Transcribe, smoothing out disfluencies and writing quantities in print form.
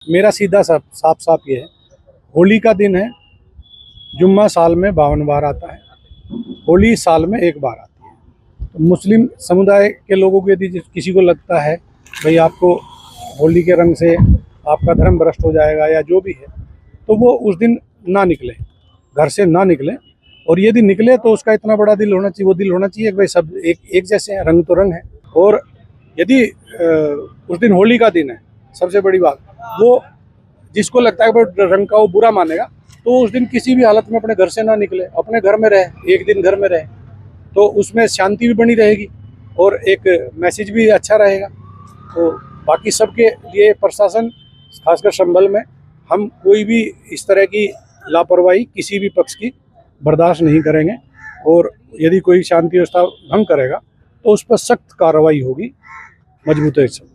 मेरा सीधा साफ साफ ये है, होली का दिन है, जुम्मा साल में 52 बार आता है, होली साल में एक बार आती है। तो मुस्लिम समुदाय के लोगों को यदि किसी को लगता है भाई आपको होली के रंग से आपका धर्म भ्रष्ट हो जाएगा या जो भी है, तो वो उस दिन ना निकले, घर से ना निकले। और यदि निकले तो उसका इतना बड़ा दिल होना चाहिए, वो दिल होना चाहिए कि भाई सब एक जैसे हैं, रंग तो रंग है। और यदि उस दिन होली का दिन है, सबसे बड़ी बात वो जिसको लगता है कि रंग का वो बुरा मानेगा, तो उस दिन किसी भी हालत में अपने घर से ना निकले, अपने घर में रहे, एक दिन घर में रहे, तो उसमें शांति भी बनी रहेगी और एक मैसेज भी अच्छा रहेगा। तो बाकी सबके लिए प्रशासन, खासकर संभल में, हम कोई भी इस तरह की लापरवाही किसी भी पक्ष की बर्दाश्त नहीं करेंगे। और यदि कोई शांति व्यवस्था भंग करेगा तो उस पर सख्त कार्रवाई होगी, मजबूती से।